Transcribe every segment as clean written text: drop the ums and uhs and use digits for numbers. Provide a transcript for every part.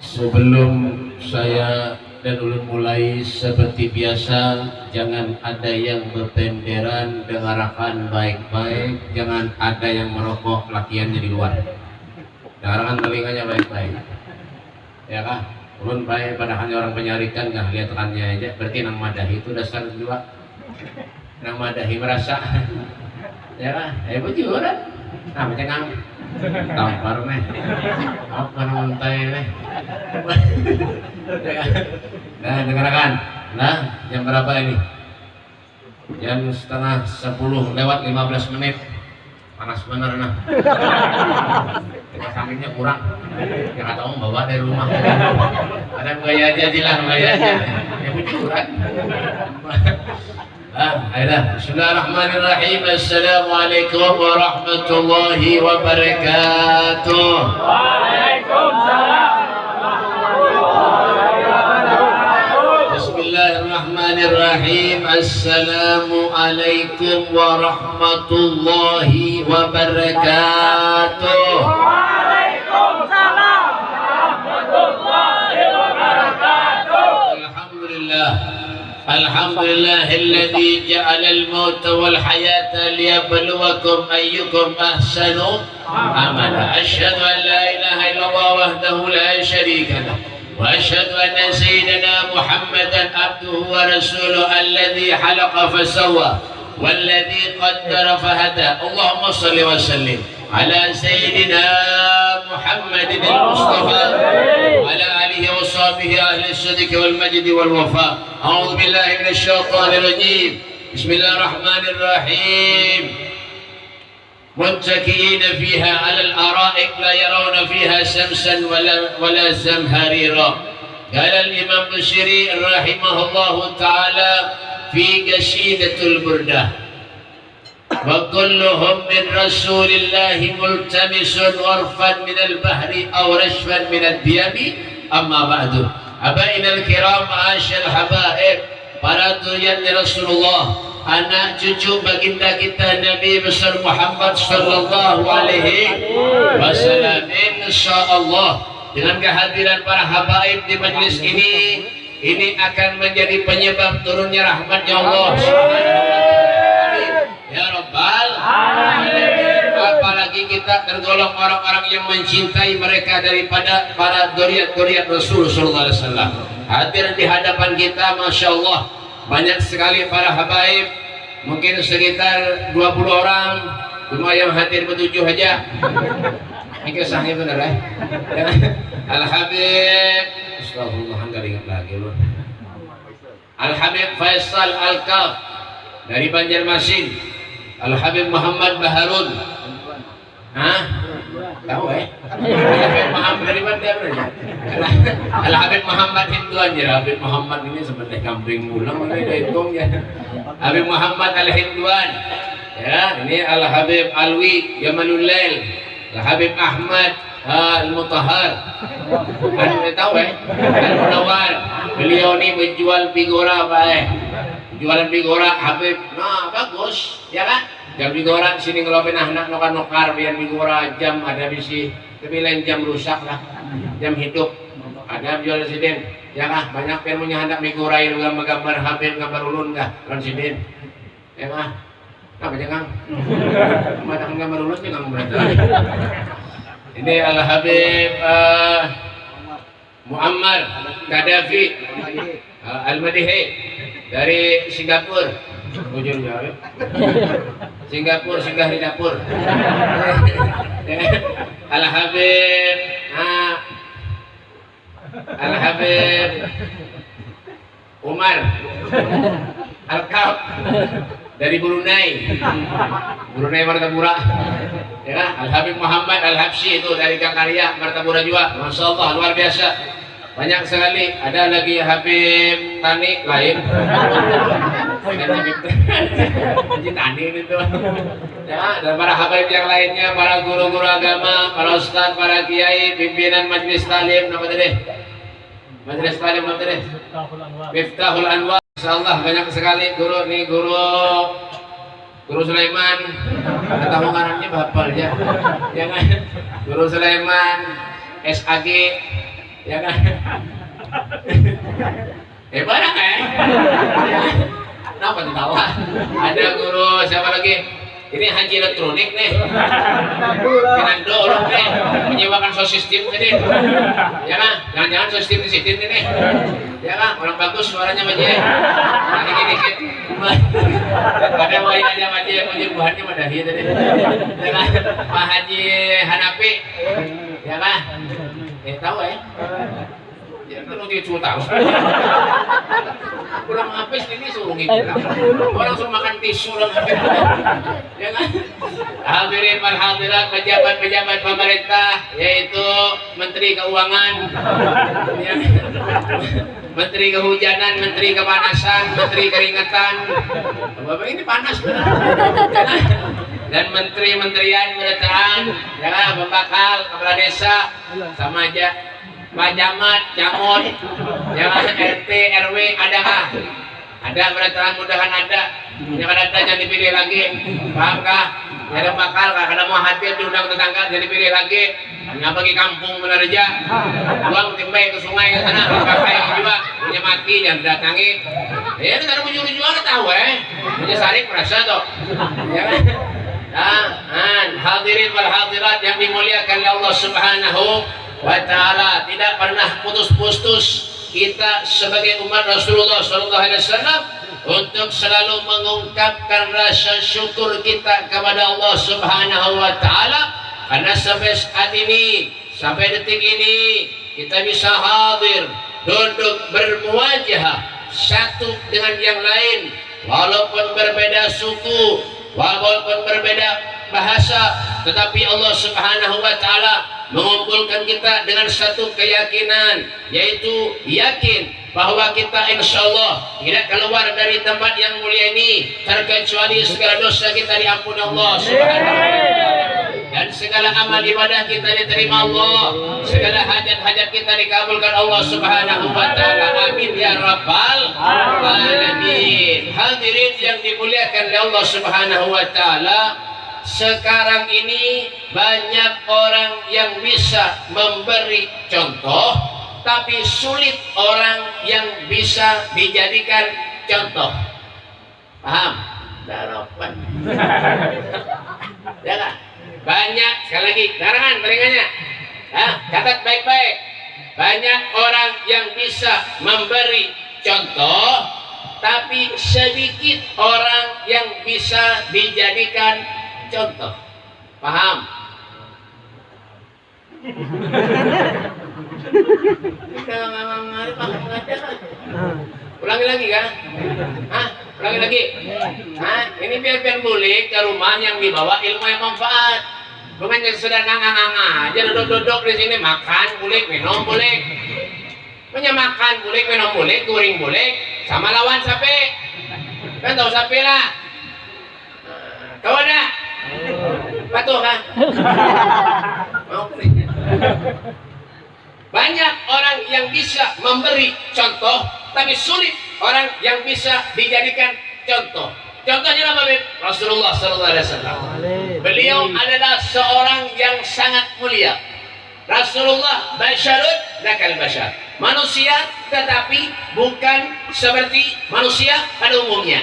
Sebelum saya dan ulun mulai seperti biasa, jangan ada yang bertenderan, dengarkan baik-baik, jangan ada yang merokok lakiannya di luar. Dengarkan telinganya baik-baik. Ya kah? Ulun baik padahal orang penyarikan kah lihat tekannya aja. Berarti nang madahi itu dasar juga. Nang madahi merasa. Ya kah? Betul kan? Nah, macam kang tampar nih. Apa nontai nih? Nah, dengarkan. Nah, jam berapa ini? Jam setengah 10 lewat 15 menit. Panas bener nah. Sampingnya kurang. Yang kata om bawa dari rumah. Ada gaya aja jilang gaya aja. Ya betul kan? Ayolah. Bismillahirrahmanirrahim. Assalamualaikum warahmatullahi wabarakatuh. Waalaikumsalam. Bismillahirrahmanirrahim. Assalamualaikum warahmatullahi wabarakatuh. Waalaikumsalam warahmatullahi wabarakatuh. Alhamdulillah. Alhamdulillahilladzi ja'alal mauta wal hayata liyabluwakum ayyukum ahsanu amala. Asyhadu an la ilaha illallah wahdahu la syarika lah. وأشهد أن سيدنا محمدا عبده ورسوله الذي خلق فسوى والذي قدر فهدى. اللهم صل وسلم على سيدنا محمد المصطفى وعلى آله وصحبه أهل الصدق والمجد والوفاء. أعوذ بالله من الشيطان الرجيم. بسم الله الرحمن الرحيم. متكئين فيها على الأرائك لا يرون فيها شمسا ولا زمهريرا. قال الإمام البشيري رحمه الله تعالى في قصيدة البردة: وكلهم من رسول الله ملتمس غرفا من البحر أو رشفا من الديم. أما بعد، أبائنا الكرام معاشر الحبائب، para durian Rasulullah, anak cucu baginda kita Nabi besar Muhammad sallallahu alaihi wasallam. Insyaallah dengan kehadiran para habaib di majlis ini akan menjadi penyebab turunnya rahmatnya Allah Subhanahu wa taala. Ya Rabbal alamin. Apalagi kita tergolong orang-orang yang mencintai mereka daripada para duriat Rasul sallallahu alaihi wasallam. Hadir di hadapan kita, Masya Allah, banyak sekali para habaib, mungkin sekitar 20 orang, cuma yang hadir bertujuh aja. Ini kisahnya benar ya. Al-Habib, astagfirullah, enggak ingat lagi loh. Al-Habib Faisal Al-Kaf dari Banjarmasin. Al-Habib Muhammad Baharun. Tahu Al-Habib Muhammad dari mana dia berada? Al-Habib Muhammad Hinduan ya. Habib Muhammad ini seperti kambing mulang, ini hitung ya. Habib Muhammad Al-Hinduan. Ya, ini Al-Habib Alwi Jamalul Lail. Al-Habib Ahmad Al-Mutahhar. Tahu Al-Munawwar. Beliau ini menjual bigora jualan bigora Habib. Nah, bagus, ya kan? Jam bigora sini ngelopen anak nokar biar bigora jam ada bisi, tapi lain jam rusak lah, jam hidup ada jual residen, ya kah? Banyak yang punya hendak bigora itu gambar Habib, gambar ulun kah residen, ya kah? Apa jangan? Macam gambar ulun jangan berarti. Ini Al Habib Muammar Gaddafi Al-Madihi dari Singapura. Ujungnya Singapura, singgah di dapur. Al-Habib Al-Habib Umar Al-Kaf dari Brunei Martapura. Ya, Al-Habib Muhammad Al-Habsyi itu dari Kangkarya Martapura juga. Masya Allah, luar biasa. Banyak sekali. Ada lagi Habib Tani lain. Tani itu. Ya, dan para habaib yang lainnya, para guru-guru agama, para ustaz, para kiai, pimpinan majelis talim, nama tadi? Majelis talim nama tadi? Miftahul Anwar. Insyaallah banyak sekali guru nih, guru Guru Sulaiman, tahu ngarannya bapal ya, ya kan? Guru Sulaiman, SAG, ya kan? Barang kenapa ketawa? Ada guru siapa lagi? Ini haji elektronik nih, Fernando orang nih, menyewakan sound system tadi, ya kan? Jangan-jangan sound system di situ nih, ya kan? Orang bagus suaranya Maji, dikit-dikit. Ada wayanya Maji yang penyembuhannya Madahi tadi, ya kan? Pak Haji Hanafi, ya kan? Tahu ya? Ya kan dia cuma tahu. Kurang habis ini suruh gitu. Orang suruh makan tisu dan habis. Ya kan? Hadirin wal hadirat, pejabat-pejabat pemerintah, yaitu Menteri Keuangan, ya, Menteri Kehujanan, Menteri Kepanasan, Menteri Keringetan. Bapak ini panas benar. Ya kan? Dan menteri-menterian pendataan, ya kan? Pembakal, kepala desa, sama aja. Pak Camat, Camut, ya RT, RW, ada kah? Ada, mudah-mudahan ada. Yang ada jangan dipilih lagi. Paham kah? Ada bakal kah? Kada mau hadir diundang tetangga, jadi pilih lagi. Nggak bagi kampung benar aja. Buang timbai ke sungai ke sana, pakai juga punya mati jangan datangi. Ya itu ada menyuruh jual tahu punya sarik merasa toh. Ya kan? Nah, hadirin wal hadirat yang dimuliakan oleh Allah Subhanahu wa ta'ala, tidak pernah putus-putus kita sebagai umat Rasulullah SAW untuk selalu mengungkapkan rasa syukur kita kepada Allah Subhanahu wa ta'ala, karena sampai saat ini, sampai detik ini kita bisa hadir, duduk bermuwajahah satu dengan yang lain, walaupun berbeda suku, walaupun berbeda bahasa, tetapi Allah Subhanahu wa ta'ala mengumpulkan kita dengan satu keyakinan, yaitu yakin bahwa kita insya Allah tidak keluar dari tempat yang mulia ini terkecuali segala dosa kita diampuni Allah Subhanahu wa ta'ala, dan segala amal ibadah kita diterima Allah, segala hajat-hajat kita dikabulkan Allah Subhanahu wa ta'ala. Amin ya rabbal alamin. Hadirin yang dimuliakan oleh Allah Subhanahu wa ta'ala, sekarang ini banyak orang yang bisa memberi contoh, tapi sulit orang yang bisa dijadikan contoh. Paham? Darapan. Ya kan? Banyak, sekali lagi, darangan telinganya. Catat baik-baik. Banyak orang yang bisa memberi contoh, tapi sedikit orang yang bisa dijadikan contoh. Paham? Ulangi lagi kan? Ulangi lagi. Ini biar boleh ke rumah yang dibawa ilmu yang manfaat. Bukan yang sudah nganga-nganga aja duduk-duduk di sini, makan boleh, minum boleh. Punya makan boleh, minum boleh, touring boleh, sama lawan sapi. Kan tahu sapi lah. Tahu ada? Patuh kan? Banyak orang yang bisa memberi contoh, tapi sulit orang yang bisa dijadikan contoh. Contohnya apa, Beb? Rasulullah SAW. Beliau adalah seorang yang sangat mulia. Rasulullah basyarun lakal basyar, manusia tetapi bukan seperti manusia pada umumnya.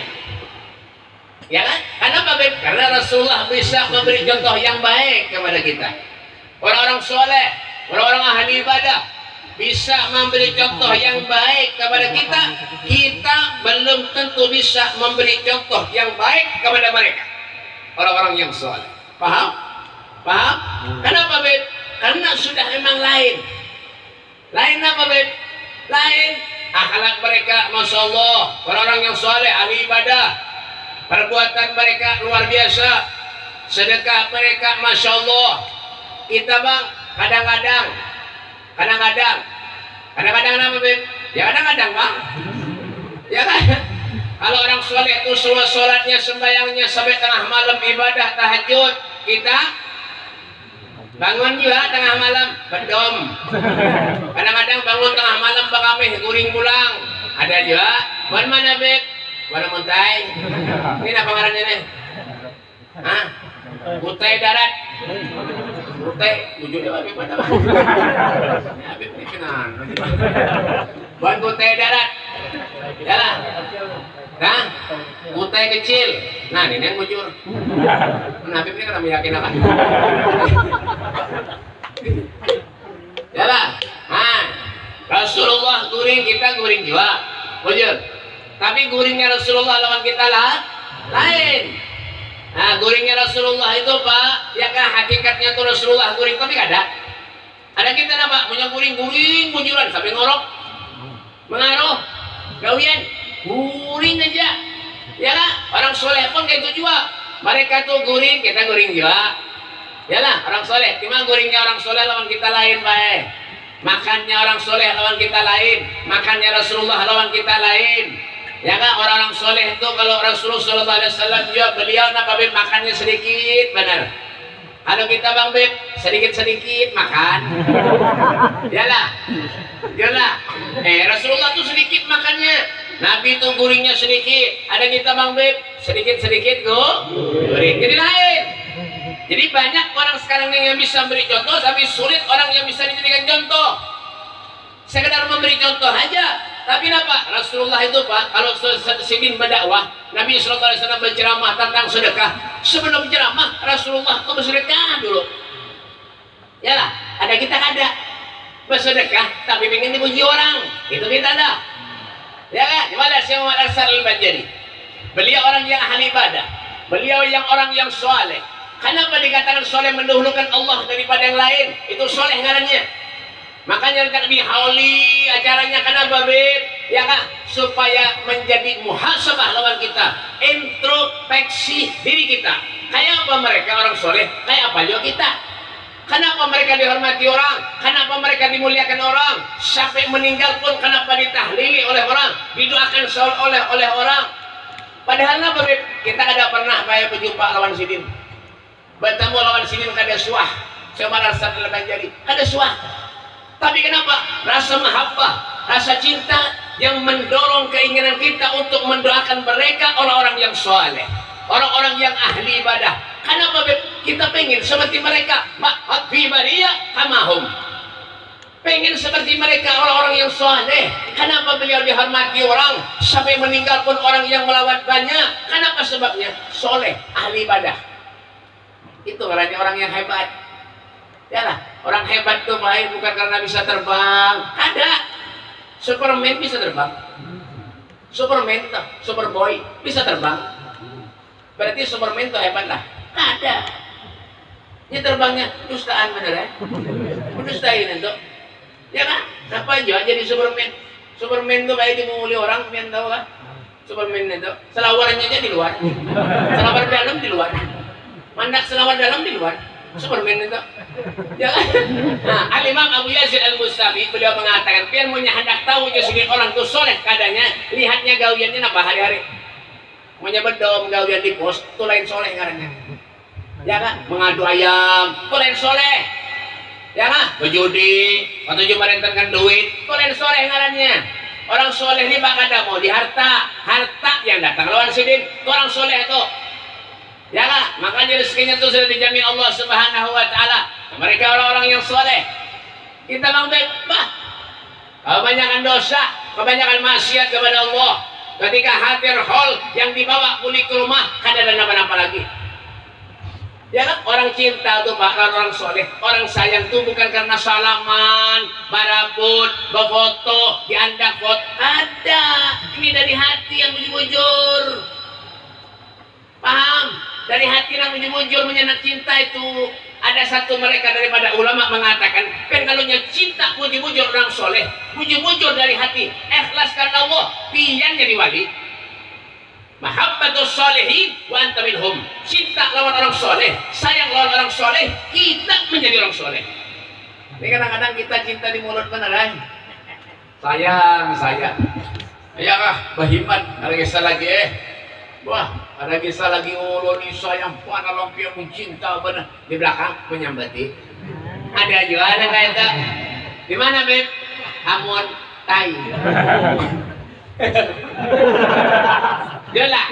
Ya kan? Kenapa, Beb? Karena Rasulullah bisa memberi contoh yang baik kepada kita. Orang-orang soleh, orang-orang ahli ibadah bisa memberi contoh yang baik kepada kita. Kita belum tentu bisa memberi contoh yang baik kepada mereka, orang-orang yang soleh. Paham? Paham? Kenapa, Beb? Karena sudah memang lain. Lain apa, Beb? Lain akhlak mereka, Masya Allah. Orang-orang yang soleh, ahli ibadah, perbuatan mereka luar biasa, sedekah mereka Masya Allah. Kita bang, kadang-kadang apa, Beb? Ya kadang-kadang bang, ya kan? Kalau orang soleh itu sholatnya, sembahyangnya sampai tengah malam, ibadah tahajud, kita bangun juga tengah malam bedom. Kadang-kadang bangun tengah malam bakameh guring pulang. Ada juga. Buat mana, Beb? Buat muntai. Ini apa ngarannya nih? Hah? Kutai darat. Kutai, wujudnya Habib mana? Habib ini kenan. Bukan kutai darat. Yalah. Nah, kutai kecil. Nah, ini yang mujur. Habib ini kan yakin apa? Yalah. Nah, Rasulullah guring kita guring jiwa. Mujur. Tapi guringnya Rasulullah lawan kita lah lain. Nah, guringnya Rasulullah itu Pak, ya kan hakikatnya tuh Rasulullah guring, tapi gak ada. Ada kita apa? Punya guring-guring mujuran sampai ngorok, mengaruh, gawian, guring aja. Ya kan? Orang soleh pun kayak itu juga. Mereka tuh guring, kita guring juga. Yalah, orang soleh. Cuma guringnya orang soleh lawan kita lain, Pak. Makannya orang soleh lawan kita lain. Makannya Rasulullah lawan kita lain. Ya kan, orang-orang soleh itu kalau Rasulullah SAW juga beliau Beb makannya sedikit, benar. Kalau kita Bang Beb sedikit-sedikit makan. Yalah. Rasulullah tuh sedikit makannya. Nabi tuh guringnya sedikit. Ada kita Bang Beb sedikit-sedikit guring. Jadi lain. Jadi banyak orang sekarang yang bisa beri contoh, tapi sulit orang yang bisa dijadikan contoh. Sekedar memberi contoh aja. Tapi apa? Rasulullah itu Pak, kalau sedang berdakwah, Nabi SAW berceramah tentang sedekah. Sebelum ceramah, Rasulullah itu bersedekah dulu. Yalah, ada kita ada bersedekah, tapi ingin dipuji orang. Itu kita ada. Ya kan? Gimana Syekh Muhammad Al-Hasan Al-Banjari? Beliau orang yang ahli ibadah. Beliau yang orang yang soleh. Kenapa dikatakan soleh mendahulukan Allah daripada yang lain? Itu soleh ngarannya. Makanya Nabi hauli acaranya kenapa Beb? Ya kan? Supaya menjadi muhasabah lawan kita, introspeksi diri kita. Kayak apa mereka orang soleh? Kayak apa juga kita? Kenapa mereka dihormati orang? Kenapa mereka dimuliakan orang? Sampai meninggal pun kenapa ditahlili oleh orang? Didoakan oleh orang? Padahal apa Beb? Kita ada pernah kayak berjumpa lawan sidin. Bertemu lawan sidin kada suah. Coba rasa dalam jadi kada suah. Tapi kenapa? Rasa mahabbah, rasa cinta yang mendorong keinginan kita untuk mendoakan mereka orang-orang yang soleh, orang-orang yang ahli ibadah. Kenapa kita pengen seperti mereka? Ma'at fi baria kamahum. Pengen seperti mereka orang-orang yang soleh. Kenapa beliau dihormati orang sampai meninggal pun orang yang melawat banyak? Kenapa sebabnya? Soleh, ahli ibadah. Itu orangnya orang yang hebat. Yalah, orang hebat tuh baik bukan karena bisa terbang. Ada Superman bisa terbang. Superman tuh, Superboy bisa terbang. Berarti Superman tuh hebat lah. Ada. Ini terbangnya dustaan bener ya? Dustain itu. Ya kan? Apa aja jadi Superman? Superman tuh baik dimuli orang, kalian tahu kan? Superman itu selawarnya aja di luar. Selawar dalam di luar. Mandak selawar dalam di luar. Superman itu. Ya kan? Nah, Al-Imam Abu Yazid Al-Bustami beliau mengatakan, biar punya hendak tahu jadi orang tuh soleh kadanya, lihatnya gawiannya apa hari-hari. Punya bedom gawian di pos, itu lain soleh ngarannya. Ya kan? Mengadu ayam, itu lain soleh. Ya kan? Berjudi, atau cuma rentenkan duit, itu lain soleh ngarannya. Orang soleh ini bakal ada mau di harta yang datang lawan sidin, itu orang soleh itu. Ya kan? Makanya rezekinya itu sudah dijamin Allah Subhanahu wa Ta'ala. Mereka orang-orang yang soleh. Kita Bang Beb, kebanyakan dosa, kebanyakan maksiat kepada Allah. Ketika hadir hol yang dibawa pulik ke rumah, kada ada apa-apa lagi. Ya kan? Orang cinta tuh Pak, orang soleh, orang sayang tuh bukan karena salaman, barabut, berfoto, diandak foto. Ada. Ini dari hati yang bujur. Paham? Dari hati yang bujur menyenang cinta itu. Ada satu mereka daripada ulama mengatakan, kan kalau cinta bujur orang soleh, bujur dari hati, ikhlas karena Allah, pian jadi wali. Mahabbatus solehin wa anta minhum. Cinta lawan orang soleh, sayang lawan orang soleh, kita menjadi orang soleh. Ini kadang-kadang kita cinta di mulut beneran. Sayang. Ya kah, bahiman, ada kisah lagi Wah, ada kisah lagi ulun sayang pada lompia mencinta benar di belakang menyambati. Ada juga ada kayak itu. Di mana Beb? Amun tai. Jelas.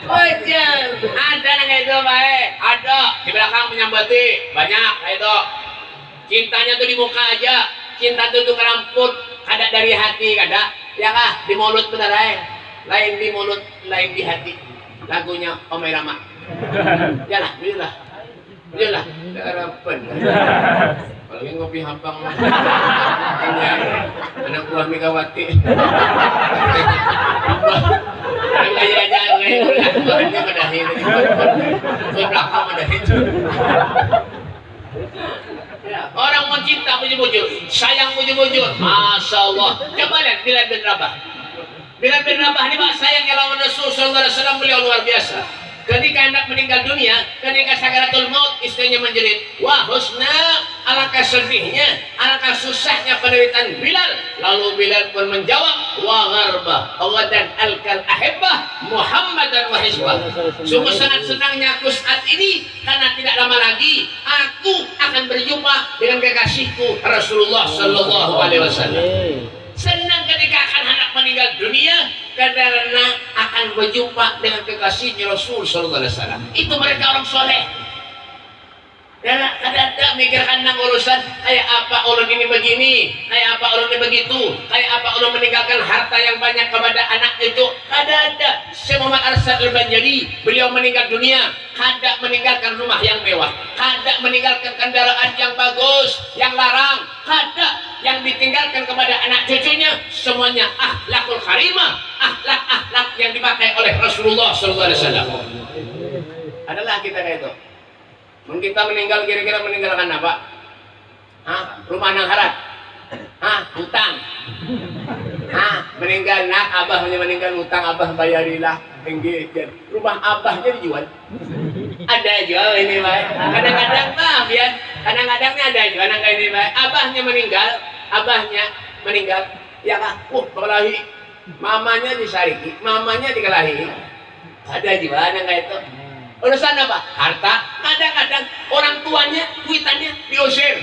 Wajar. Ada nang itu baik. Ada di belakang menyambati banyak itu. Cintanya tuh di muka aja. Cinta tuh ngeramput. Ada dari hati kada. Ya kah? Di mulut bener lain di mulut, lain di hati. Lagunya Omai Rama. Yalah, billah. Billah. Harapan. Kalau yang ngopi hampang mah. Anak buah Megawati. Kaya aja ini madahin. Belakang madahin. Orang mau cinta bujur-bujur, sayang bujur-bujur. Masya Allah. Coba lihat Bilal bin Rabah. Bilal bin Rabah ini Pak sayangnya lawan Rasul sallallahu alaihi wasallam, beliau luar biasa. Ketika anak meninggal dunia, ketika sakaratul maut, istrinya menjerit, wah husna, alangkah sedihnya, alangkah susahnya penderitaan Bilal. Lalu Bilal pun menjawab, wa gharba awadan alkal ahibbah Muhammadan wa hizbah. Sungguh sangat senangnya aku saat ini, karena tidak lama lagi aku akan berjumpa dengan kekasihku Rasulullah sallallahu alaihi wasallam. Senang ketika akan anak meninggal dunia karena akan berjumpa dengan kekasihnya Rasul sallallahu alaihi wasallam. Itu mereka orang soleh. Dan kadang-kadang mikirkan tentang urusan kayak apa ulun ini begini, kayak apa ulun ini begitu, kayak apa ulun meninggalkan harta yang banyak kepada anak itu. Kadang-kadang Syekh Muhammad Arsyad Al-Banjari, beliau meninggal dunia, kada meninggalkan rumah yang mewah, kada meninggalkan kendaraan yang bagus, yang larang, kada yang ditinggalkan kepada anak cucunya, semuanya akhlakul karimah, akhlak-akhlak yang dipakai oleh Rasulullah sallallahu alaihi wasallam. Adalah kita kayak itu. Mungkin kita meninggal kira-kira meninggalkan apa? Rumah nang harat. Hutang. Meninggal nak abahnya meninggal hutang, abah bayarilah. Rumah abahnya dijual. Ada jual ini baik. Kadang-kadang mah biar kadang-kadangnya ada jual nang ini baik. Abahnya meninggal. Ya kah? Berkelahi. Mamanya disariki, mamanya dikelahi. Ada jual nang itu. Urusan apa? Harta. Kadang-kadang orang tuanya, kuitannya diusir.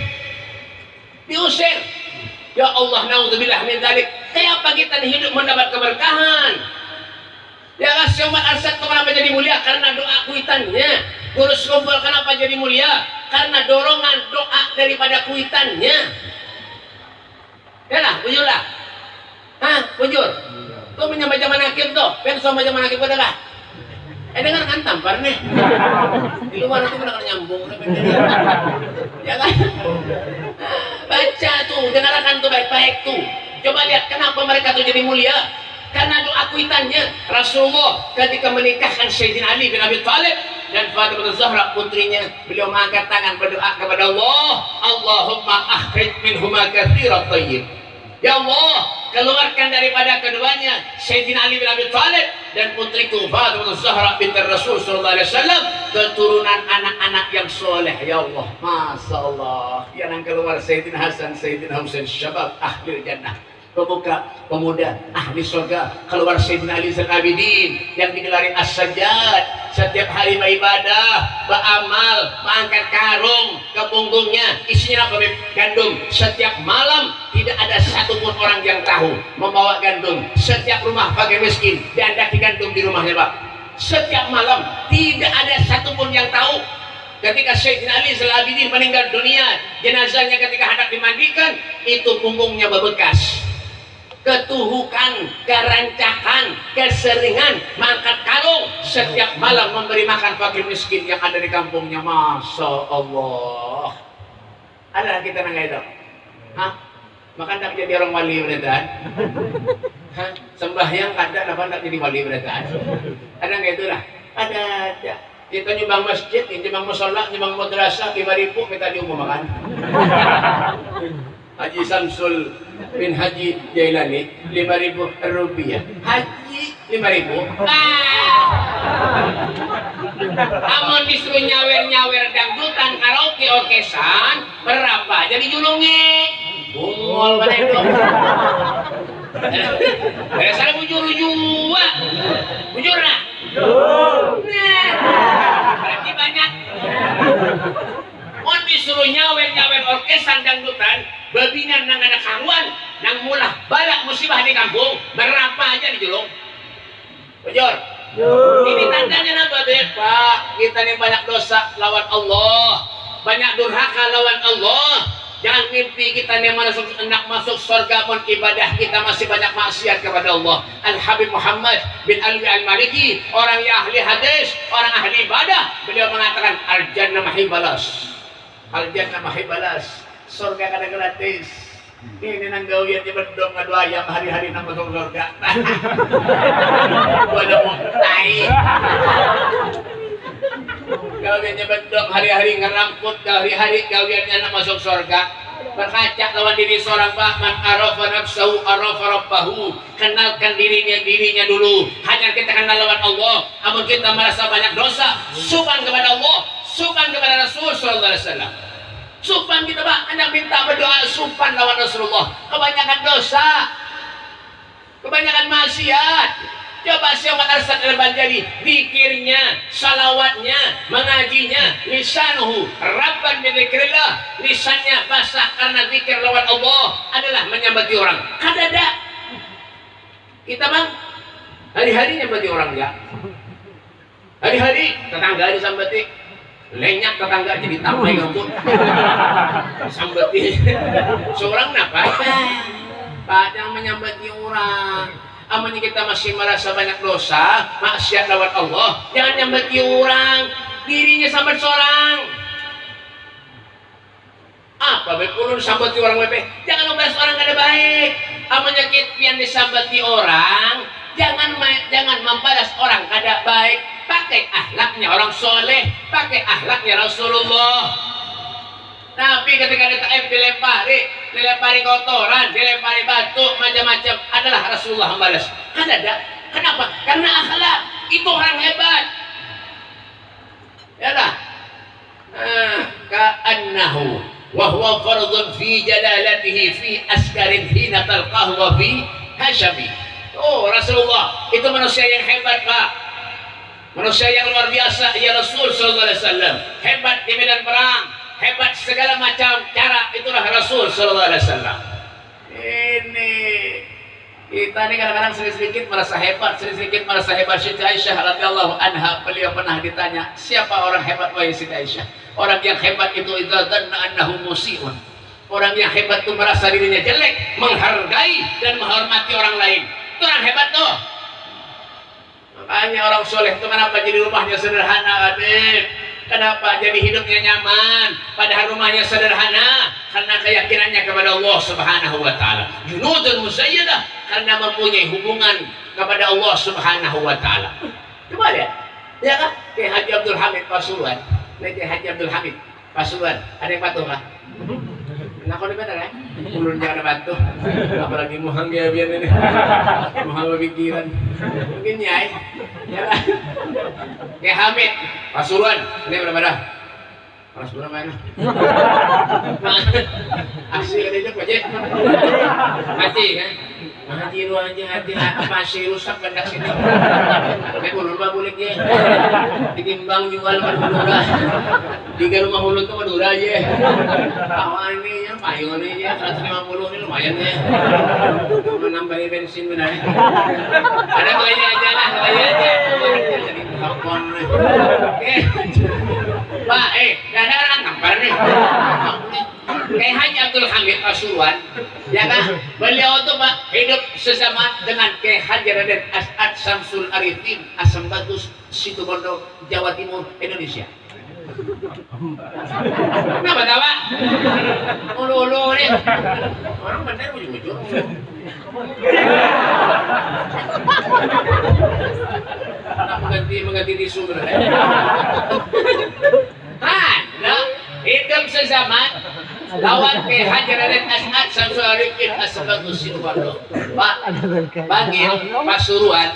Ya Allah, naudzubillah min dzalik. Kayak apa kita hidup mendapat keberkahan? Ya Syekh Muhammad Arsyad kenapa jadi mulia? Karena doa kuitannya. Urus kumpul kenapa jadi mulia? Karena dorongan doa daripada kuitannya. Ya lah, bujur lah. Bujur. Tuh menyampai zaman akhir tuh. Kan sama zaman akhir pada lah. Dengar kan tampar nih di luar itu benar nyambung ya kan. Baca tuh, dengarkan tuh baik-baik tuh. Coba lihat kenapa mereka tuh jadi mulia. Karena doa kuitannya Rasulullah ketika menikahkan Sayyidina Ali bin Abi Thalib dan Fatimah Zahra putrinya, beliau mengangkat tangan berdoa kepada Allah, Allahumma akhrij minhuma katsiran thayyib. Ya Allah, keluarkan daripada keduanya Sayyidina Ali bin Abi Thalib dan putriku Fatimah Zahra binti Rasul sallallahu alaihi wasallam, keturunan anak-anak yang soleh. Ya Allah, Masya Allah, yang keluar Sayyidina Hasan, Sayyidina Husain, syabab ahli jannah, pemuda ahli surga. Keluar Sayyidina Ali Zainal Abidin yang digelari As-Sajjad, setiap hari beribadah, beramal, mengangkat karung ke punggungnya, isinya apa? Gandum. Setiap malam tidak ada satupun orang yang tahu membawa gandum. Setiap rumah fakir miskin diandaki gandum di rumahnya Pak. Setiap malam tidak ada satupun yang tahu. Ketika Sayyidina Ali Zainal Abidin meninggal dunia, jenazahnya ketika hendak dimandikan, itu punggungnya berbekas. Ketuhukan, kerancakan, keseringan mengangkat karung setiap malam memberi makan fakir miskin yang ada di kampungnya. Masya Allah. Ada kita nang itu? Makan tak jadi orang wali beneran? Sembahyang kada dapat tak jadi wali beneran? Ada nggak itu lah? Ada. Kita nyumbang masjid, nyumbang musola, nyumbang madrasah 5.000 kita diumumkan. Haji Samsul bin Haji Jailani 5.000 rupiah. Haji 5.000. Amun disuruh nyawer dangdutan karaoke orkesan berapa? Jadi julungi. Bungol pada itu. Saya bujur juga. Bujur lah. Berarti banyak. Mau disuruh nyawer orkesan dangdutan, bebinan nang ada karuan, nang mulah balak musibah di kampung, berapa aja dijulung. Bujur. Ini tandanya apa deh Pak? Kita ini banyak dosa lawan Allah, banyak durhaka lawan Allah. Jangan mimpi kita ini hendak masuk surga pun ibadah kita masih banyak maksiat kepada Allah. Al-Habib Muhammad bin Alwi Al-Maliki, orang yang ahli hadis, orang ahli ibadah, beliau mengatakan al-jannah mahibalas, al-jannah mahibalas, surga kada gratis. Ini nang gawian di bendong ngadu ayam hari-hari nang masuk surga. Gua ada mau tai. Gawiannya bendong hari-hari ngeramput, hari-hari gawiannya nang masuk surga. Berkaca lawan diri seorang Pak, man arafa nafsahu arafa rabbahu. Kenalkan dirinya dulu. Hanya kita kenal lawan Allah. Amun kita merasa banyak dosa, supan kepada Allah, supan kepada Rasul sallallahu alaihi wasallam. Supan kita Pak, Anda minta berdoa supan lawan Rasulullah. Kebanyakan dosa, kebanyakan maksiat. Coba siapa arsad al-Banjari, zikirnya, salawatnya, mengajinya, lisanuhu rabban bi dzikrillah, lisannya basah karena zikir lawan Allah adalah menyambati orang. Kadada kita Bang, hari-hari nyambati orang ya. Hari-hari tetangga disambati, lenyak tetangga jadi tamai rambut. Sambati. Seorang apa? Padang menyambati orang. Amun kita masih merasa banyak dosa, maksiat lawan Allah, jangan nyambati orang, dirinya sambat seorang. Apa bekulun sambati orang wepe? Jangan membahas orang kada baik. Amun nyakit pian disambati orang, jangan membalas orang kada baik. Pakai akhlaknya orang soleh, pakai akhlaknya Rasulullah. Tapi ketika kita dilempari kotoran, dilempari batu, macam-macam, adalah Rasulullah membalas. Kan ada. Kenapa? Karena akhlak. Itu orang hebat. Ya lah. Ka'annahu wa huwa fardun fi jalalatihi fi askarin hina talqahu wa fi hashabi. Oh, Rasulullah itu manusia yang hebat, Pak. Manusia yang luar biasa, ya Rasul sallallahu alaihi wasallam. Hebat di medan perang. Hebat segala macam cara, itulah Rasul sallallahu alaihi wasallam. Ini kita ini kadang-kadang sedikit merasa hebat, sedikit merasa hebat. Siti Aisyah radhiyallahu anha, beliau pernah ditanya, siapa orang hebat wahai Siti Aisyah? Orang yang hebat itu idza dhanna annahu musii'un. Orang yang hebat itu merasa dirinya jelek, menghargai dan menghormati orang lain. Itu orang hebat tuh. Makanya orang soleh itu kenapa jadi rumahnya sederhana, adik? Kenapa jadi hidupnya nyaman padahal rumahnya sederhana? Karena keyakinannya kepada Allah Subhanahu wa taala. Junudun musayyadah, karena mempunyai hubungan kepada Allah Subhanahu wa taala. Coba lihat. Ya kan? Kiai Haji Abdul Hamid Pasuruan. Kiai Haji Abdul Hamid Pasuruan. Ada yang patuh Pak? Nah, kalau benar ya? Ulun jangan batu. Apalagi muhang dia biar ini. Muhang berpikiran. Mungkin ya. Ya. Kiai Hamid Pasuruan. Ini berapa dah? Pasuruan mana? Aksi katanya aja. Mati kan? Mati lu aja hati apa sih rusak pendak sini. Kayak ulun mah boleh dia. Ditimbang jual Madura. Tiga rumah ulun tuh Madura aja. Awan ini ya payung ini ya 150 ini lumayan ya. Menambahi bensin benar. Ada kayaknya aja lah, kayaknya. Jadi kapon. Pak, gak ada orang kampar nih. Kayak Haji Abdul Hamid Pasuruan, ya kan? Beliau tuh Pak hidup sezaman dengan Kiai Haji Raden As'ad Samsul Arifin Asam Bagus Situbondo Jawa Timur Indonesia. Kenapa tawa? Ulu-ulu nih. Orang bener ujung-ujung. Mengganti tisu bener. Hidup sezaman lawan Kiai Haji Raden As'ad Samsul Arifin Asam Bagus Situbondo. Pak Bangil Pasuruan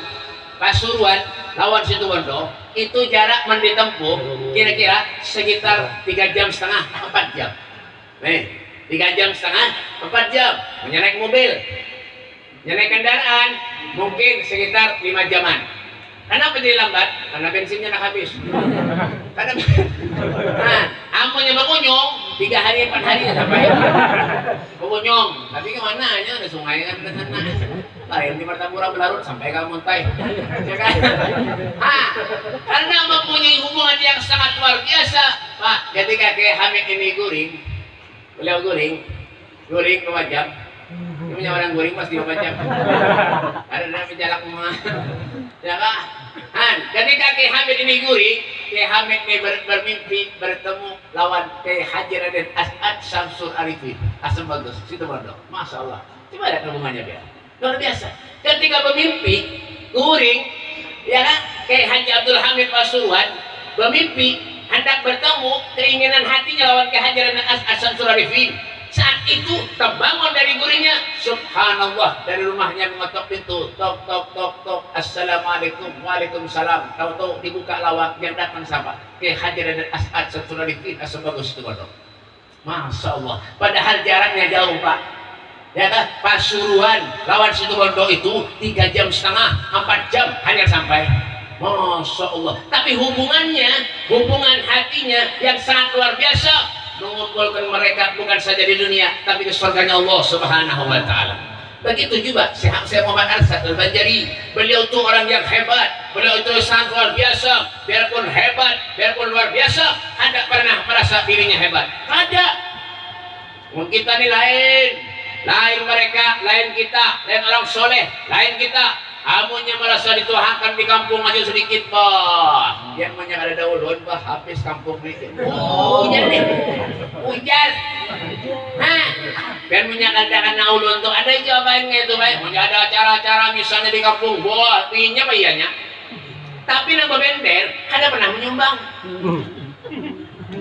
lawan Situbondo itu jarak ditempuh kira-kira sekitar 3,5 jam 4 jam. Nih, 3,5 jam 4 jam. Naik mobil, naik kendaraan mungkin sekitar 5 jaman. Kenapa jadi lambat? Karena bensinnya nak habis. Karena amunnya mengunyung 3 hari 4 hari sampai mengunyung. Tapi kemana aja ada sungai kan ke sana. lain di Martapura Belarut sampai kamu tay, ya kan? Karena mempunyai hubungan yang sangat luar biasa, Pak. Ketika Kiai Hamid ini beliau guring 2 jam. Dia punya orang guring pasti 2 jam. Ada penjalak mah, ya kan? Ketika Kiai Hamid ini guring, Kiai Hamid ini bermimpi bertemu lawan Kiai Haji Raden As'ad Syamsul Arifin Asam Bagus, situ Bondo. Masya Allah. Coba ada hubungannya dia. Luar biasa. Ketika bermimpi, guring, ya kan? Kiai Haji Abdul Hamid Pasuruan bermimpi hendak bertemu keinginan hatinya lawan Kiai Haji Raden As'ad Syamsul Arifin. Saat itu terbangun dari guringnya, subhanallah, dari rumahnya mengetok pintu, tok tok tok tok, assalamualaikum, waalaikumsalam. Tahu-tahu dibuka lawak, yang datang siapa? Kiai Haji Raden As'ad Syamsul Arifin Asam Bagus itu Bondo. Masya Allah. Padahal jaraknya jauh, Pak. Ya kan? Pasuruan lawan situ Bondo itu 3,5 jam, 4 jam hanya sampai. Masya Allah. Tapi hubungan hatinya yang sangat luar biasa, mengumpulkan mereka bukan saja di dunia tapi di surganya Allah Subhanahu wa taala. Begitu juga Syekh Muhammad Arsyad Al-Banjari. Beliau itu orang yang hebat, beliau itu sangat luar biasa. Biarpun hebat, biarpun luar biasa, tidak pernah merasa dirinya hebat. Ada. Kita ini lain mereka, lain kita, lain orang soleh, lain kita. Amunnya merasa dituahakan di kampung aja sedikit, Pak. Yang banyak ada daulun, Pak, habis kampung ini. Hujan nih, hujan. Biar menyatakan naulun tuh ada jawabannya itu, Pak. Ada acara-acara misalnya di kampung, wah, tingginya Pak iyanya. Tapi nama bender, ada pernah menyumbang.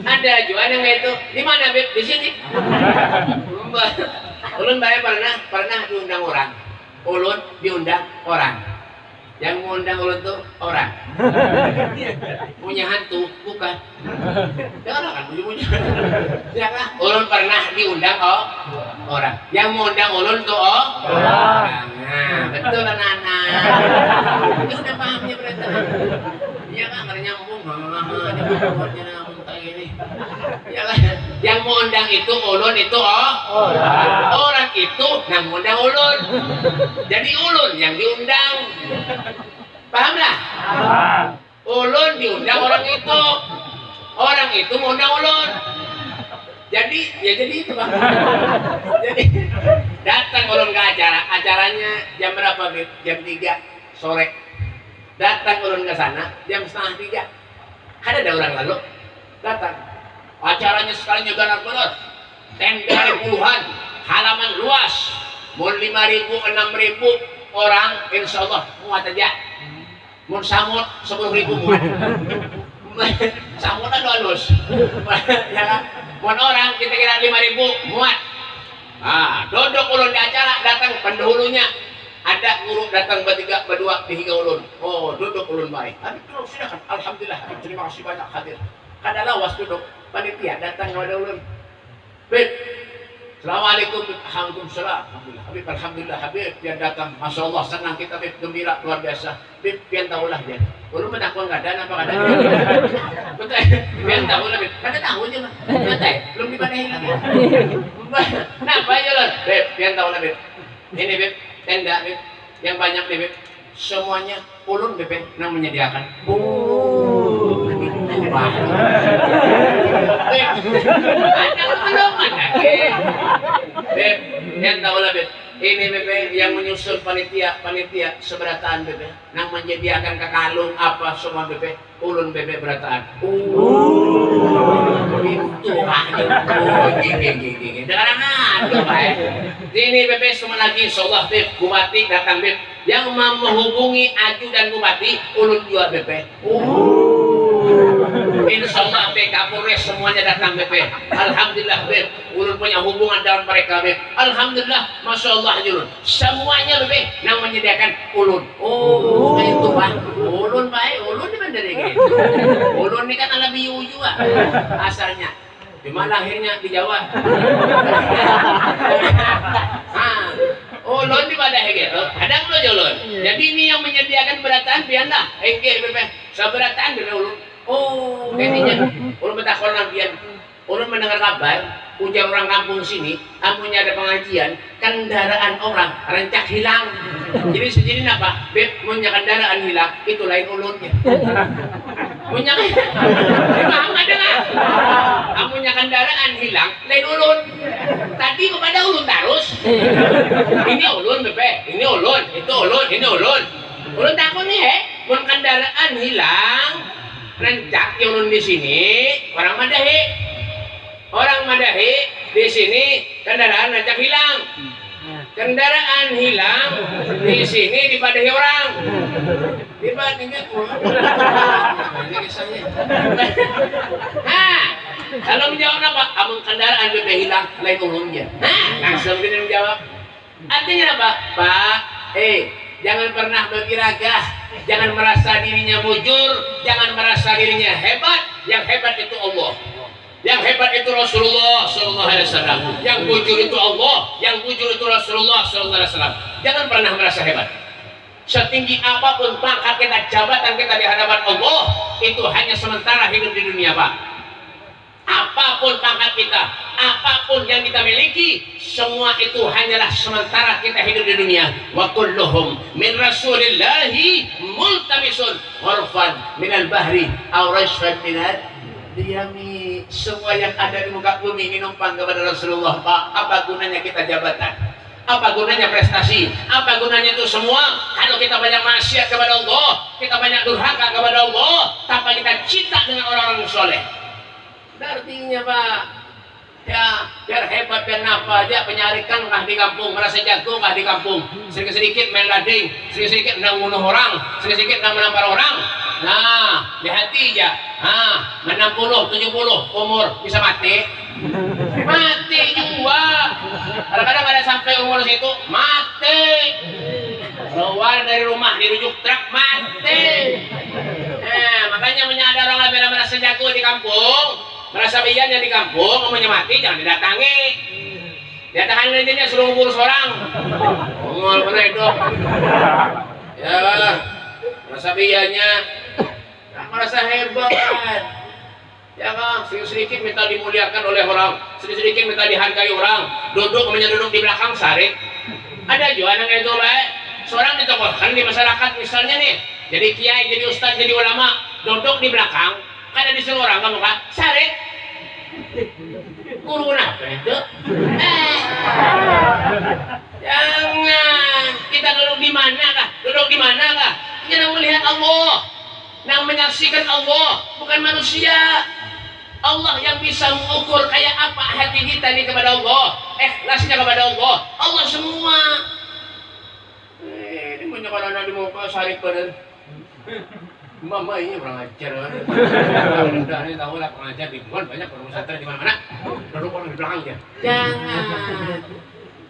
Ada juga yang itu. Di mana, Beb? Di sini. Ulun Bae pernah diundang orang. Ulun diundang orang. Yang mengundang ulun tuh orang. Punya hantu, bukan. Jangan kan punya. Jangan. Ulun pernah diundang orang. Yang mengundang ulun tuh orang. Nah, betul kan anak. Itu udah pahamnya berarti. Iya kan, karena nyambung. Nyambung kayak gini. Ya kan? Yang mengundang itu ulun itu orang itu yang mengundang ulun. Jadi ulun yang diundang. Pahamlah? Ulun diundang orang itu mengundang ulun. Jadi itu, Bang. Jadi datang ulun ke acaranya jam berapa, Bib? Jam 3 sore. Datang ulun ke sana jam 2:30. Ada orang lalu datang. Acaranya sekalinya ganar banget. Tenda puluhan, halaman luas. Mau 5.000, 6.000 orang, insya Allah muat aja. Mau samut 10.000 muat. Samut ada halus. Ya kan? Mau orang kita kira 5.000 muat. Duduk ulun di acara, datang pendahulunya. Ada guru datang bertiga, berdua, tiga ulun. Oh, duduk ulun baik. Habis duduk silakan. Alhamdulillah, terima kasih banyak hadir. Kada lawas duduk. Panitia datang kepada ulun. Bib, assalamualaikum. Alhamdulillah. Habib, alhamdulillah. Habib yang datang. Masya Allah, senang kita, Bib, gembira luar biasa. Bib, pian tahulah dia. Ulun menakut kada apa kada. Betul. Pian tahulah, Bib. Kada tahu aja mah. Betul. Belum dipadahi lagi. Kenapa ya ulun? Bib, pian tahulah, Bib. Ini, Bib, tenda, Bib. Yang banyak nih, Bib. Semuanya ulun, Bib, yang menyediakan. Beb, yang tahu lah, Beb. Ini Beb yang menyusul panitia seberataan Beb. Yang menyediakan kekalung apa semua Beb. Ulun Beb berataan. Itu gigi. Dengaran baik. Ini Beb semua lagi insyaallah Beb. Bupati datang Beb. Yang menghubungi Aju dan Bupati ulun juga Beb. Insyaallah Beb Kapolres semuanya datang Beb. Alhamdulillah Beb. Ulun punya hubungan dengan mereka Beb. Alhamdulillah, Masya Allah Ulun. Semuanya Beb yang menyediakan ulun. Oh, itu Pak. Ulun baik. Ulun di mana dari gitu? Ulun ini kan ala biu juga asalnya. Cuma lahirnya di Jawa. Ulun di mana gitu? Kadang lo ulun. Jadi ini yang menyediakan berataan biarlah. Beb. Seberataan dari ulun. Oh, jadinya ulun bertakon lampian. Ulun mendengar kabar ujar orang kampung sini, amunnya ada pengajian, kendaraan orang rencak hilang. Jadi apa? Beb, punya kendaraan hilang, itu lain ulunnya. Punya paham ada nggak? Kamunya kendaraan hilang, lain ulun. Tadi kepada ulun terus. Ini ulun, bebe. Ini ulun, itu ulun, ini ulun. Ulun takut nih, pun kendaraan hilang, rencak yang ulun di sini, orang Madahi di sini kendaraan rencak hilang. Kendaraan hilang di sini dipadahi orang. Kalau menjawab apa? Amun kendaraan sudah hilang, lain ulunnya. Langsung dia menjawab. Artinya apa? Pak, jangan pernah bergiragah, jangan merasa dirinya bujur, jangan merasa dirinya hebat. Yang hebat itu Allah. Yang hebat itu Rasulullah Sallallahu Alaihi Wasallam. Yang bujur itu Allah. Yang bujur itu Rasulullah Sallallahu Alaihi Wasallam. Jangan pernah merasa hebat. Setinggi apapun pangkat kita, jabatan kita di hadapan Allah, itu hanya sementara hidup di dunia, Pak. Apapun pangkat kita, apapun yang kita miliki, semua itu hanyalah sementara kita hidup di dunia. Wa kulluhum min Rasulillahi multamisun urfan minal bahri aw rashfan minal diyami. Semua yang ada di muka bumi ini numpang kepada Rasulullah, Pak. Apa gunanya kita jabatan? Apa gunanya prestasi? Apa gunanya itu semua kalau kita banyak maksiat kepada Allah, kita banyak durhaka kepada Allah, tanpa kita cinta dengan orang-orang soleh? Artinya, Pak, ya biar hebat biar apa aja, penyarikan kah di kampung, merasa jago kah di kampung, sedikit-sedikit main lading, sedikit-sedikit menang bunuh orang, sedikit-sedikit menang menampar orang. Nah, di hati aja, 60, 70 umur bisa mati juga. Kadang-kadang ada sampai umur situ mati, keluar dari rumah dirujuk truk mati. Makanya menyadar orang yang merasa jago di kampung, merasa biayanya di kampung, umumnya mati jangan didatangi. Datangan nantinya suruh ngurus orang. Umur mana itu? Ya, merasa biayanya, merasa hebat. Ya kan, sedikit minta dimuliakan oleh orang, sedikit minta dihargai orang. Duduk di belakang sarik. Ada juga anak itu baik. Seorang ditokohkan di masyarakat misalnya nih, jadi kiai, jadi ustaz, jadi ulama, duduk di belakang. Karena disuruh orang kamu kan sarik. Guru apa itu? Jangan. Kita duduk di mana kah? Duduk di mana kah? Kita melihat Allah, yang menyaksikan Allah, bukan manusia. Allah yang bisa mengukur kayak apa hati kita ini kepada Allah, ikhlasnya kepada Allah. Allah semua. Ini banyak anak di muka sarik pada. Mama ini kurang ajar. Udah ini tahu lah kurang ajar di bukan banyak orang pesantren di mana-mana. Duduk orang di belakangnya. Jangan.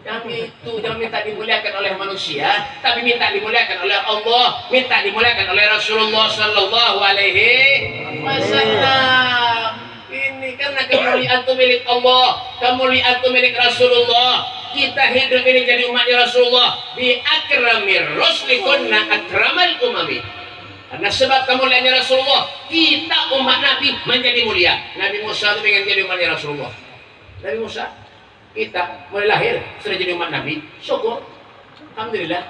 Jangan itu, jangan minta dimuliakan oleh manusia, tapi minta dimuliakan oleh Allah, minta dimuliakan oleh Rasulullah Sallallahu Alaihi Wasallam. Ini karena kemuliaan itu milik Allah, kemuliaan itu milik Rasulullah. Kita hidup ini jadi umatnya Rasulullah. Bi akramir ruslikunna akramal umami. Karena sebab kemuliaannya Rasulullah, kita umat Nabi menjadi mulia. Nabi Musa itu ingin jadi umatnya Rasulullah. Nabi Musa, kita mulai lahir sudah jadi umat Nabi, syukur, alhamdulillah.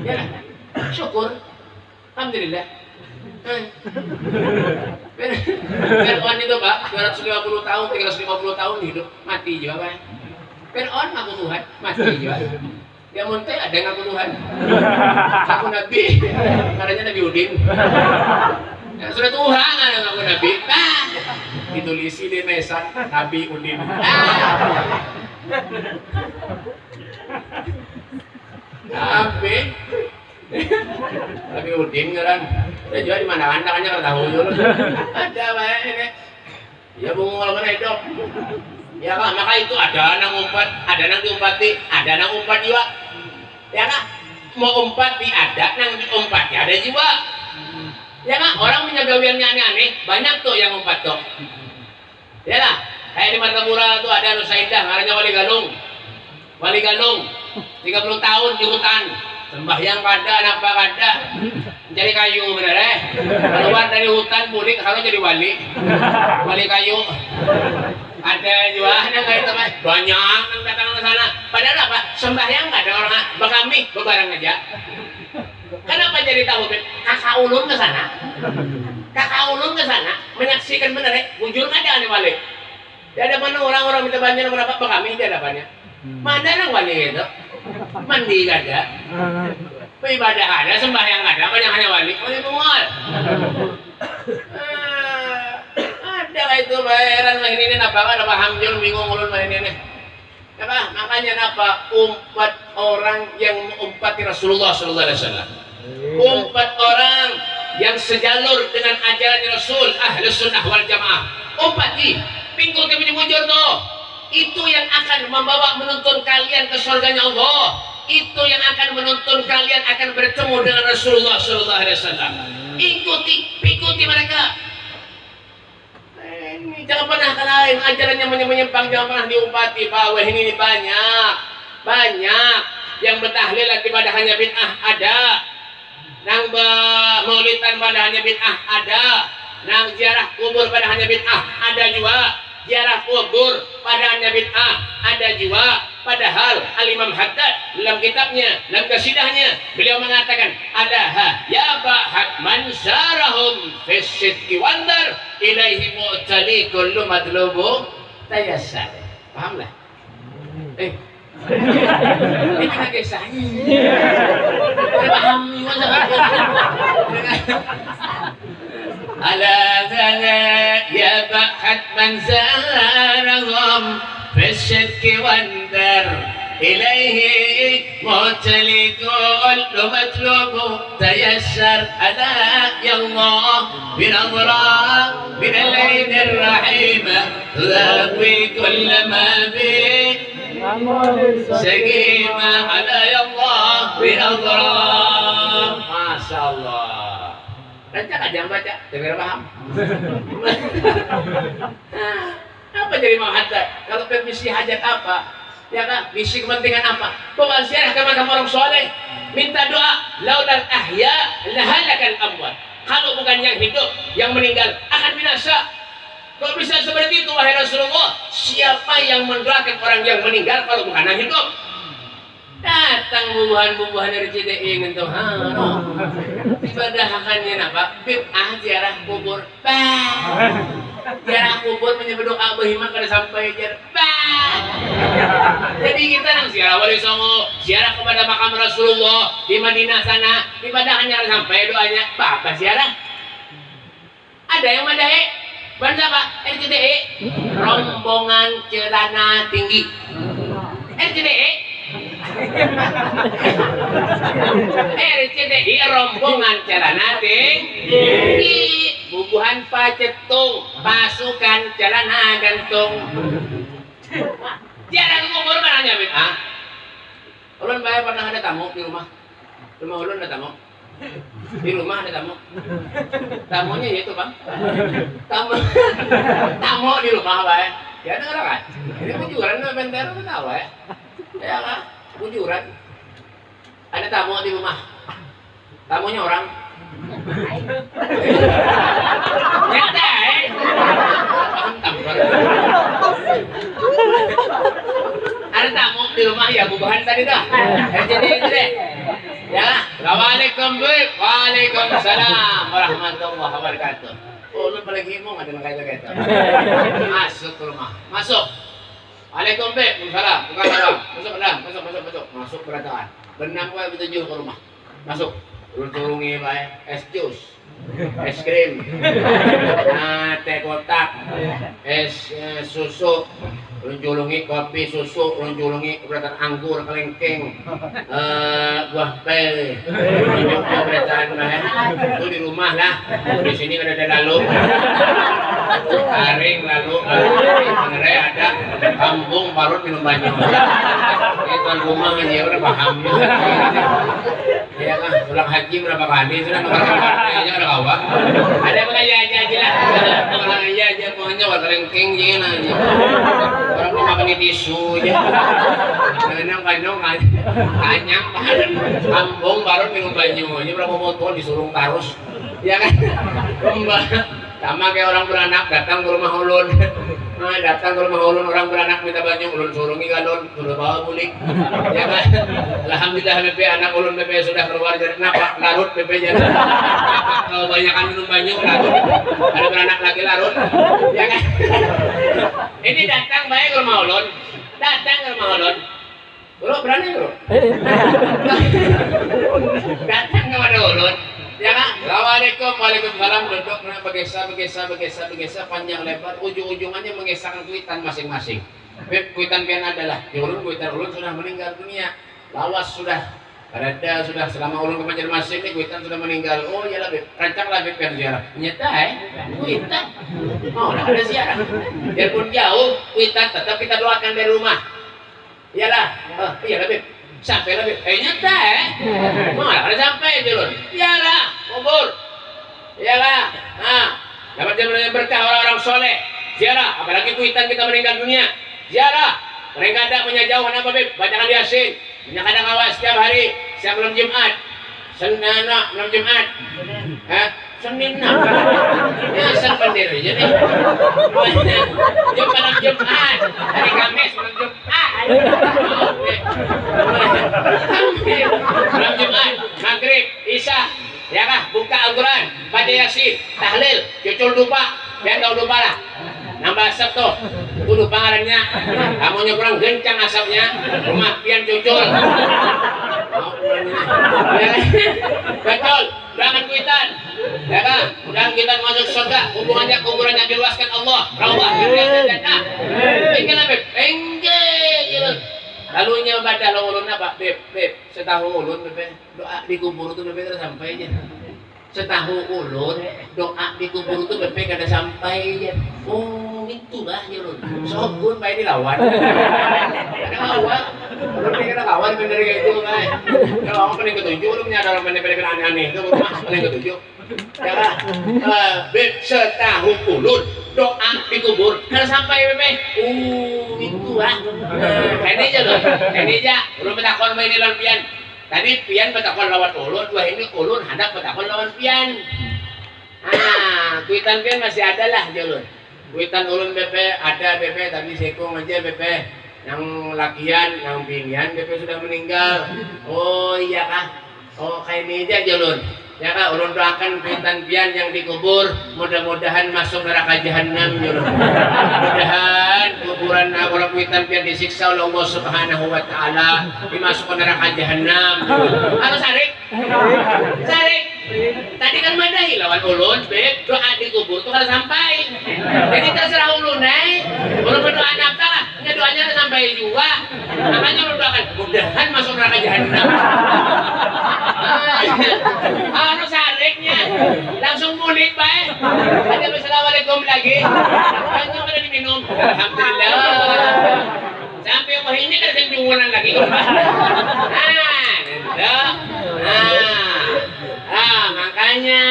Ya, syukur, alhamdulillah. Fir'aun itu Pak, 250 tahun, 350 tahun hidup, mati juga Pak. Fir'aun ngaku Tuhan, mati juga. Dia muntah ada ngaku Tuhan, ngaku Nabi, katanya Nabi Udin. Ya, sudah Tuhan ada ngaku Nabi. Ditulisi di mesan Nabi Udin. Nabi Udin kan. Udah jual di mana-mana kan jangan tahu dulu. Ada banyak ini. Ya bungul mana hidup. Ya kan, maka itu ada anak umpat, ada anak diumpati, ada anak umpat juga. Ya kan, mau umpati ada, nang diumpati ada juga. Ya kan, orang punya gawiannya aneh-aneh, banyak tuh yang umpat tuh. Ya lah, kayak di Martapura tuh ada Nusaidah, namanya Wali Galung. Wali Galung, 30 tahun di hutan, sembahyang kada, apa kada, mencari kayu bener keluar dari hutan mudik, harus jadi wali, wali kayu. Ada juga ada kayak itu Pak. Banyak yang datang ke sana. Padahal apa? Sembahyang nggak ada orang bekami bebarang aja. Kenapa jadi tahu? Kakak ulun ke sana. Kakak ulun ke sana menyaksikan benar ya. Bujur nggak ada nih wali. Dia ada mana orang-orang minta bantuan berapa bekami dia ada banyak. Mana yang wali itu? Mandi nggak ada. Ibadah ada, sembahyang ada, banyak hanya wali. Wali mual. Ada itu bayaran mah ini napa ada paham jul bingung ulun mah ini. Apa? Makanya napa umpat orang yang mengumpati Rasulullah sallallahu alaihi wasallam. Umpat orang yang sejalur dengan ajaran Rasul Ahlus Sunnah wal Jamaah. Umpati pinggul ke bujur tuh. Itu yang akan membawa menuntun kalian ke surganya Allah. Itu yang akan menuntun kalian akan bertemu dengan Rasulullah sallallahu alaihi wasallam. Ikuti mereka. Jangan pernah kalahin ajarannya menyimpang, jangan pernah diumpati bahwa ini banyak yang bertahlil ibadah hanya bid'ah ada, nang maulidan pada hanya bid'ah ada, nang ziarah kubur pada hanya bid'ah ada juga, ziarah kubur pada hanya bid'ah ada juga. Padahal Al-Imam Haddad dalam kitabnya, dalam kasidahnya, beliau mengatakan, adaha ya ba'hat man syarahum fisidki wandar ilaihi mu'tali kullu madlubu tayassar. Paham lah? Ini kan kisahnya. Paham ni masa. Ala zala ya ba'hat man syarahum fisidki wandar ilaihi mu'tali kullu madlubu tayassar. Ala ya Allah binadra من العين الرحيمة تذاقي كل ما به سقيمة على يا الله بنظرة. Masya Allah. Baca aja baca, dengar paham. Apa jadi mau hajat? Kalau misi hajat apa? Ya kan, misi kepentingan apa? Bawa ziarah ke makam orang soleh, minta doa, laulal ahya lahalakal amwat. Kalau bukan yang hidup, yang meninggal akan binasa. Kalau bisa seperti itu, wahai Rasulullah, siapa yang mendoakan orang yang meninggal kalau bukan yang hidup? Datang bubuhan-bubuhan dari CDI gitu. Ibadahannya apa? Bid'ah ziarah kubur. Ziarah kubur menyebut doa berhiman kada sampai Jadi kita nang ziarah wali songo, ziarah kepada makam Rasulullah di Madinah sana, ibadahnya kada sampai doanya. Apa ziarah? Ada yang madahe? Bangsa apa? RCDE rombongan celana tinggi. RCDE RCDI rombongan celana tinggi, bubuhan pacetung, pasukan celana gantung. Jarang kubur mana nyamit ah? Ulun bayar pernah ada tamu di rumah. Rumah ulun ada tamu. Di rumah ada tamu. Tamunya itu bang. Tamu di rumah bayar. Ya ada orang kan? Ini bujuran bentar tahu ya? Ya kan? Bujuran. Ada tamu di rumah. Tamunya orang. Nyata ada tamu di rumah ya bubuhan tadi dah. Jadi itu deh. Ya, assalamualaikum bu. Waalaikumsalam warahmatullahi wabarakatuh. Oh, lu paling ngomong ada kayak gitu. Masuk ke rumah. Masuk. Waalaikumsalam. Waalaikumsalam. Bukan orang. Masuk. Masuk berataan. Benam gua bertujuh ke rumah. Masuk. Turungi bae es jus, es krim, teh kotak, es susu, runculungi kopi susu, runculungi beratan anggur kelengkeng, buah pel, runculungi beratan bae. Itu di rumah lah. Di sini ada lalu, taring lalu, sebenarnya ada kampung parut minum banyak. Itu rumah aja udah paham. Ya kan, pulang haji berapa kali sudah makanya ada kawan. Ada pengaja aja lah. Orang aja pokoknya warna rengking je aja. Orang mau makan tisu aja. Kadang-kadang kanyang kampung baru minum banyu aja berapa motor disuruh tarus. Ya kan. Sama kayak orang beranak datang ke rumah ulun. Nah, datang ke rumah ulun orang beranak minta baju ulun surungi galon sudah bawa mulik. Ya kan? Alhamdulillah BP anak ulun BP sudah keluar dari napa larut BP jadi. Kalau banyakan minum banyu larut. Ada beranak lagi larut. Ya kan? Ini datang baik ke rumah ulun. Datang ke rumah ulun. Bro berani bro. Datang kepada ulun. Ya kan? Assalamualaikum, waalaikumsalam. Duduk, bergesah panjang lebar, ujung-ujungannya mengesahkan kuitan masing-masing. Beb, kuitan pian adalah di ulun, kuitan ulun sudah meninggal dunia. Lawas sudah, Kareda sudah selama ulun ke Banjarmasin ini kuitan sudah meninggal. Oh iyalah beb, rancanglah beb pian ziarah. Nyata kuitan. Oh, udah ada ziarah. Biarpun jauh, kuitan tetap kita doakan dari rumah. Iyalah, iyalah beb. Sampai lebih, nyata malah ada sampai julun, iyalah, kubur, iyalah, dapat jaminan berkah orang-orang soleh, ziarah, apalagi kuitan kita meninggal dunia, ziarah, mereka ada punya jauh apa beb, bacakan Yasin, punya kadang awas setiap hari, setiap malam Jumat, malam Jumat, Senin ya sebentar jadi malam Jumat hari Kamis malam Jumat malam Jumat maghrib Isya ya kah buka Al-Quran baca Yasin tahlil cucul dupa biar tahu dupa lah nambah asap tuh itu dupa ngarannya kamunya kurang gencang asapnya rumah pian cucul betul jangan kuitan ya kan mudah kita masuk surga hubungannya kuburannya diluaskan Allah rawah jannah tinggal beb enggak lalunya baca lo ulun apa beb setahu ulun beb doa di kubur itu beb kada sampai aja setahu ulun doa di kubur itu beb kada sampai aja oh itulah ya ulun sokun bae dilawan ada kawan ulun kada kawan bener kayak itu kan kalau orang paling ketujuh ulun punya orang bener-bener aneh-aneh itu rumah paling ketujuh ya kan beb setahu ulun doa di kubur kada sampai beb itu ini aja loh ini aja ulun betakon main lawan pian tadi pian betakon lawan ulun dua ini ulun hendak betakon lawan pian kuitan pian masih ada lah jalur kuitan ulun BP ada BP tapi sekong aja BP yang lakian yang binian BP sudah meninggal oh iya kah oh kayak ini aja jalur ya kak ulun doakan kuitan pian yang dikubur mudah-mudahan masuk neraka jahanam jalur mudah-mudahan kuburan orang kuitan pian disiksa oleh Allah Subhanahu wa taala dimasukkan neraka jahanam apa sarik tadi kan madahi lawan ulun beb doa dikubur tuh kalau sampai jadi terserah ulun ulun berdoa apa lah enggak doanya sampai juga makanya ulun doakan mudahan masuk neraka jahanam anu sariknya langsung mulik baik ada assalamualaikum lagi langsung kada diminum alhamdulillah sampai wah ini kan sejungunan lagi makanya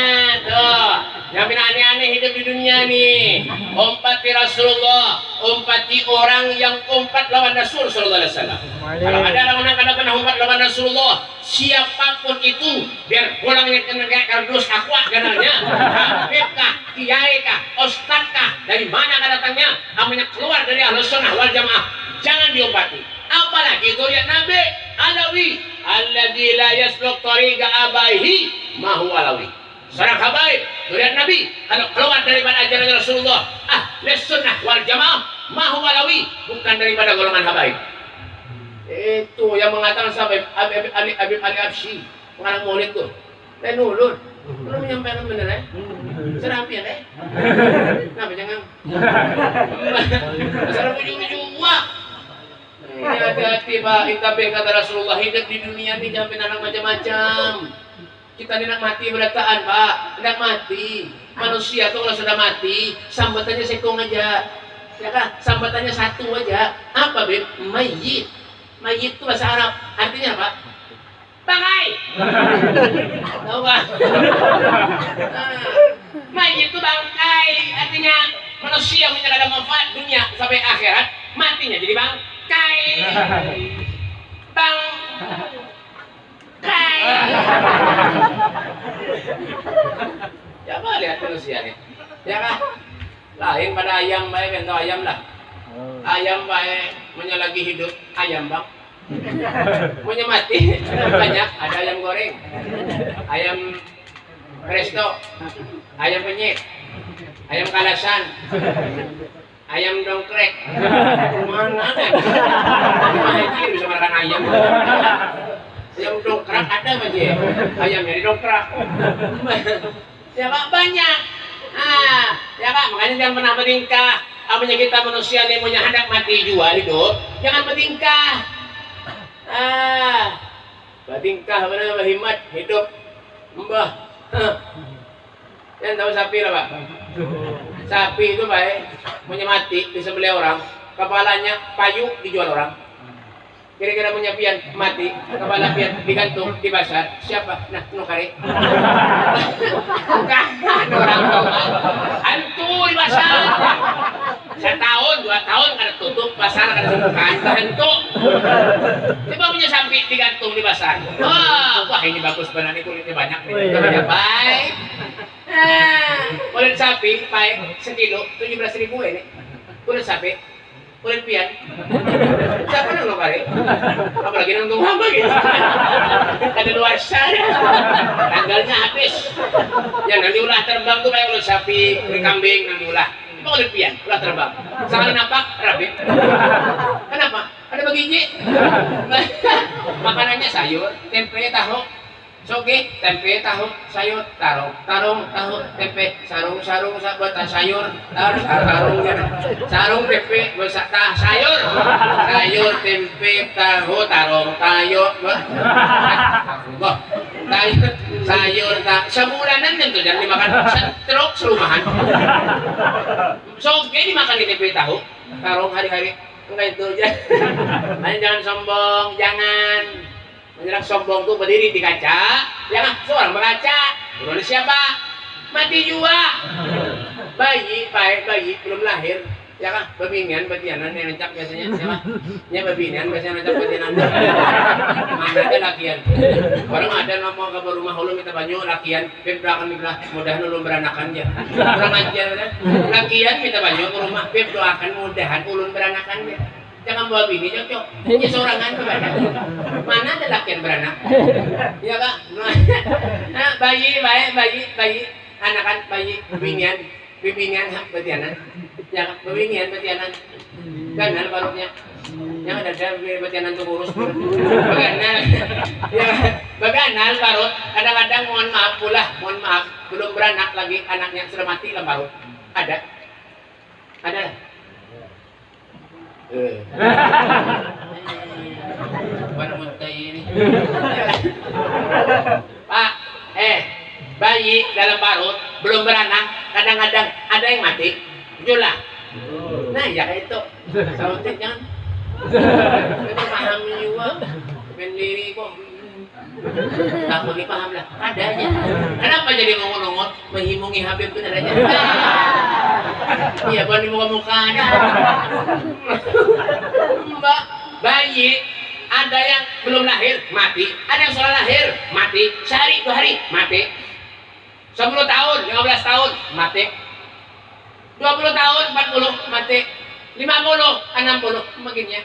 tuh yang aneh-aneh hidup di dunia nih umpati Rasulullah umpati orang yang umpat lawan Rasul sallallahu alaihi wasallam kalau ada orang yang pernah umpat lawan Rasulullah siapapun itu biar pulangnya kena kardus akuat ganalnya habib kah kiai kah ustad kah dari mana datangnya namanya keluar dari Ahlus Sunnah wal Jamaah jangan diumpati apalagi itu lihat Nabi Alawi alladzi la yasluk tariqa abaihi ma huwa alawi seorang habaib lihat Nabi kalau keluar daripada ajaran Rasulullah Ahlus Sunnah wal Jamaah ma huwa alawi bukan daripada golongan habaib itu yang mengatakan sampai Habib Ali Absyi pengarang maulid tuh dan ulun menyampaikan bener serapi ya kenapa jangan masalah ujung-ujung hati-hati pak tapi kata Rasulullah hidup di dunia ini jangan anak macam-macam kita tidak mati berataan pak tidak mati manusia tuh kalau sudah mati sambatannya sekong aja ya kan sambatannya satu aja apa beb mayit itu bahasa Arab artinya apa bangkai tahu pak mayit itu bangkai artinya manusia yang tidak ada manfaat dunia sampai akhirat matinya jadi bangkai Coba lihat manusia nih. Ya kan? Lain pada ayam bae bento ayam lah. Ayam bae punya lagi hidup ayam bang. Punya mati banyak ada ayam goreng, ayam presto, ayam penyet, ayam kalasan, ayam dongkrek. Mana kan? Haji bisa makan ayam. Ayam dongkrak ada aja. Ayamnya didongkrak. Ya Pak banyak. Ya Pak makanya jangan pernah bertingkah. Apanya kita manusia ini punya hendak mati jual hidup, jangan bertingkah. Bertingkah benar berhimat hidup mbah. Yang tahu sapi lah Pak. Sapi itu baik punya mati disembelih orang, kepalanya payu dijual orang. Kira-kira punya pian mati, kepala pian digantung di pasar. Siapa? Nah, nukari. Bukan orang tua. Hantu di pasar. Setahun, 2 tahun kada tutup pasar kada bukan hantu. Coba punya sapi digantung di pasar. Wah ini bagus benar nih kulitnya banyak nih. Coba baik. Kulit sapi baik sekilo 17.000 ini. Kulit sapi. Kulit pian, siapa nang kari? Apalagi nang tunggu gitu. Ada luar sana, tanggalnya habis. Yang nanti ulah terbang tuh kayak kulit sapi, kulit kambing nanti ulah. Itu kulit pian, ulah terbang. Sekali nampak rapi. Kenapa? Ada begini. Makanannya sayur, tempe, tahu. Soge, tempe, tahu, sayur, tarung, tahu, tempe, sarung, buat sayur, sarung, tempe, buat sayur, tempe, tahu, tarung, sayur, sebulanan itu jangan dimakan setruk serumahan. Soge dimakan di tempe, tahu, tarung hari-hari, enggak itu aja. Jangan sombong, jangan. Menjelang sombong tuh berdiri di kaca, ya kan? Seorang berkaca, buruan siapa? Mati juga. Bayi belum lahir, ya kan? Bebinian, betianan yang lencak biasanya, siapa? Ya bebinian biasanya lencak betianan. Mana ada lakian? Orang ada nama ke rumah hulu minta banyu lakian, doakan minta mudahan ulun beranakan ya. Orang ajar kan? Lakian minta banyu ke rumah, doakan mudahan ulun beranakan ya. Jangan bawa bini cocok, ini seorangan kepada mana ada laki yang beranak, ya kak? Nah, bayi, anakan bayi, bibinian, betianan, ya kak, bibinian, betianan, ganal parutnya, yang ada betianan tuh kurus, baganal parut, kadang-kadang mohon maaf, belum beranak lagi anaknya sudah mati lah parut, ada lah. Mana muntah ini? Pak, bayi dalam parut belum beranak, kadang-kadang ada yang mati, julah. Nah, ya kayak itu. Sautin jangan. Kita pahami juga. Pendiri kok. Takut dipaham lah. Adanya. Kenapa jadi ngomong-ngomong menghimungi Habib benar aja? Iya, bukan di muka-mukanya. Mbak, bayi ada yang belum lahir mati, ada yang sudah lahir mati, sehari 2 hari mati, 10 tahun 15 tahun mati, 20 tahun 40 mati, 50 60 makinnya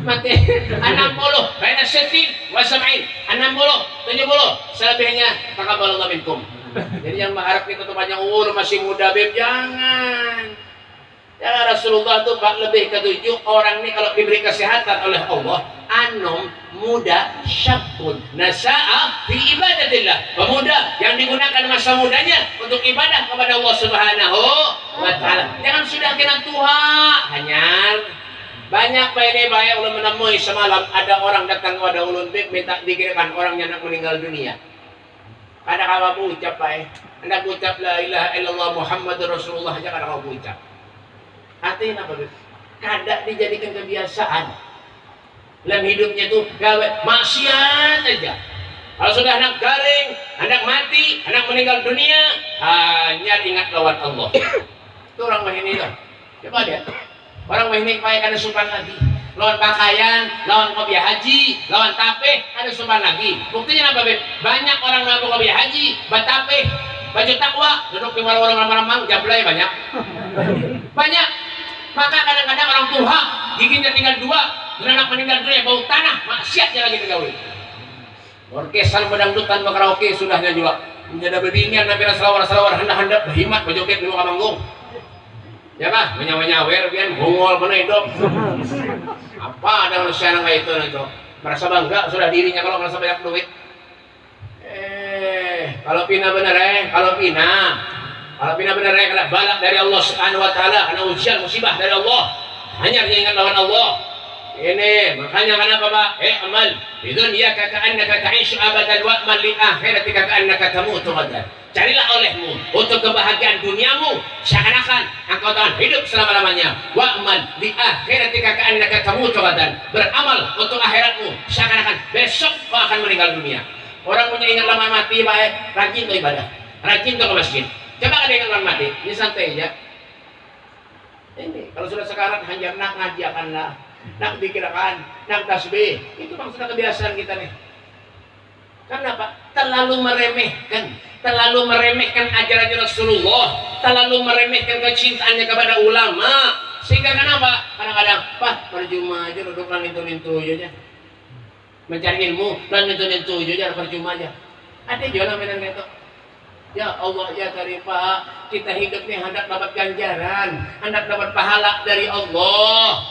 mati, 60 baina 60 wa 70 selebihnya taqabbalallahu minkum. Jadi yang mengharap kita tuh banyak umur masih muda beb, jangan. Ya Rasulullah tuh lebih ketujuh orang ini kalau diberi kesehatan oleh Allah, anom muda syabun nasa'a fi ibadatillah, pemuda yang digunakan masa mudanya untuk ibadah kepada Allah Subhanahu wa taala. Jangan sudah kena tua hanyar. Banyak bayi-bayi ulun menemui semalam ada orang datang kepada ulun minta dikirakan orangnya nak meninggal dunia. Kada kamu ucap baik, anda ucap la ilaha illallah Muhammadur Rasulullah aja kada kamu ucap. Artinya apa? Kada dijadikan kebiasaan. Dalam hidupnya tuh gawe maksiat aja. Kalau sudah anak galing, anak mati, anak meninggal dunia, hanya ingat lawan Allah. Itu orang mahini lah. Coba lihat. Orang mahini payah kada supan lagi. Lawan pakaian, lawan kopiah haji, lawan tapeh, ada supan lagi. Buktinya apa, Beb? Banyak orang ngaku kopiah haji, batapeh, baju takwa, duduk di warung-warung ramang-ramang, jablay banyak. Banyak. Maka kadang-kadang orang tua giginya tinggal 2, anak meninggal dunia bau tanah, maksiatnya lagi digawe. Orkesan pedangdutan karaoke sudahnya juga. Menjadi bebinian nampira selawar-selawar hendak-hendak berhimat berjoget di muka panggung. Ya kah, menyawa-nyawer biar bongol mana hidup. Apa ada manusia yang kayak itu? Merasa bangga sudah dirinya kalau merasa banyak duit. Kalau pina bener kalau pina bener karena balak dari Allah Subhanahu wa taala, karena ujian musibah dari Allah. Hanya dia ingat lawan Allah. Ini makanya kenapa Pak? Amal di dunia ka'annaka ta'ishu abadan wa amal li akhiratika ka'annaka tamutu ghadan. Carilah olehmu untuk kebahagiaan duniamu seakan-akan engkau akan hidup selama-lamanya. Wa amal li akhiratika ka'annaka tamutu ghadan. Beramal untuk akhiratmu seakan-akan besok kau akan meninggal dunia. Orang punya ingat lama mati baik, rajin ke ibadah, rajin ke masjid. Coba ada yang mati, ini santai aja. Ini kalau sudah sekarang hanya nak ngaji akanlah, nak dikirakan, nak tasbih, itu memang sudah kebiasaan kita nih. Kenapa? Terlalu meremehkan ajaran Rasulullah, terlalu meremehkan kecintaannya kepada ulama, sehingga kenapa? Kadang-kadang, Pak, percuma aja duduk lintu-lintu aja, mencari ilmu dan lintu-lintu aja percuma aja. Ada jualan mainan gitu. Ya Allah ya Karim Pak, kita hidup nih hendak dapat ganjaran, hendak dapat pahala dari Allah.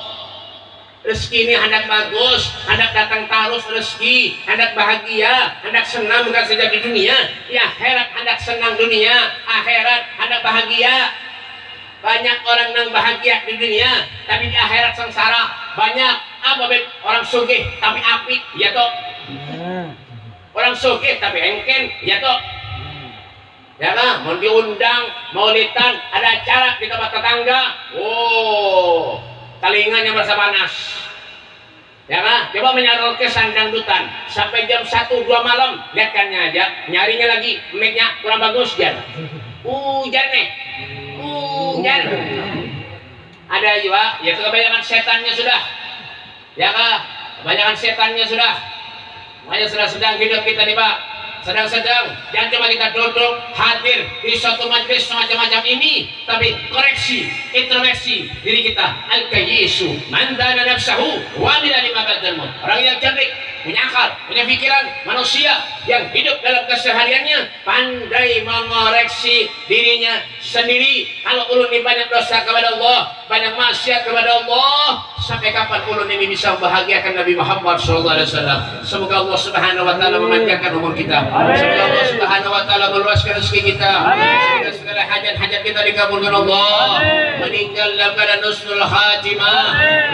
Rezeki ini hendak bagus, hendak datang terus rezeki, hendak bahagia, hendak senang bukan saja di dunia, ya akhirat hendak senang dunia, akhirat hendak bahagia. Banyak orang yang bahagia di dunia, tapi di akhirat sengsara. Banyak apa orang sugih tapi api, ya toh. Orang sugih tapi engken, ya toh. Ya kan, mau diundang, maulidan, ada acara di tempat tetangga, oh, telinganya merasa panas. Ya kan, coba menyalurkan dangdutan sampai jam 1-2 malam, lihatkannya aja, nyarinya lagi, mic-nya kurang bagus, Jan. Hujan nih, hujan. Ada juga, ya kebanyakan setannya sudah. Ya kan, kebanyakan setannya sudah. Makanya sedang hidup kita nih Pak. Sedang-sedang, jangan cuma kita duduk hadir di suatu majelis semacam-macam ini, tapi koreksi, introspeksi diri kita. Al-kayyisu man dana nafsahu wa amila lima ba'dal maut. Orang yang cerdik, punya akal, punya pikiran, manusia yang hidup dalam kesehariannya pandai mengoreksi dirinya sendiri. Kalau ulun ini banyak dosa kepada Allah, banyak maksiat kepada Allah, sampai kapan ulun ini bisa membahagiakan Nabi Muhammad SAW? Semoga Allah Subhanahu wa taala memanjangkan umur kita. Semoga Allah Subhanahu wa taala meluaskan rezeki kita. Semoga segala hajat-hajat kita dikabulkan Allah. Meninggal dalam keadaan husnul khatimah.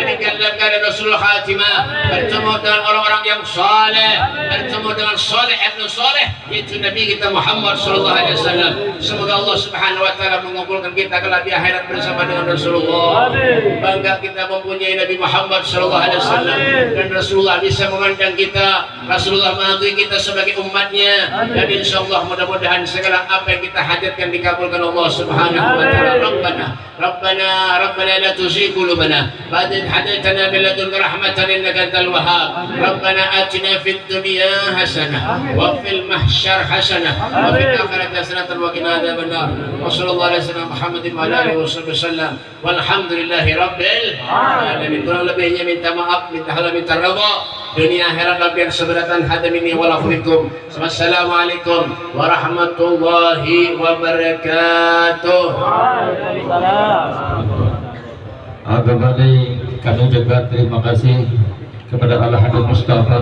Meninggal dalam keadaan husnul khatimah. Bertemu dengan orang-orang yang saleh, bertemu dengan saleh ibnu saleh, yaitu Nabi kita Muhammad sallallahu alaihi wasallam. Semoga Allah Subhanahu wa taala mengumpulkan kita kelak di akhirat bersama dengan Rasulullah. Bangga kita mempunyai Nabi Muhammad sallallahu alaihi wasallam, dan Rasulullah bisa memandang kita, Rasulullah mengakui kita sebagai umatnya. Dan insyaallah mudah-mudahan segala apa yang kita hajatkan dikabulkan Allah Subhanahu wa taala. Rabbana la tuzigh qulubana ba'da idh hadaytana min ladunka rahmatan innaka antal wahhab. Rabbana atina fid dunya hasanah wa fil mahsyar hasanah wa fil akhirati hasanatan wa qina adzabannar. Wa sallallahu alaihi wasallam Muhammadin wa alihi wasallam. Walhamdulillahi rabbil alamin. Kurang lebihnya minta maaf, minta halal, minta redha dunia akhirat labian seberatan hadam ini walafikum. Wassalamualaikum warahmatullahi wabarakatuh. Kembali kami juga terima kasih kepada Allah Habib Mustafa.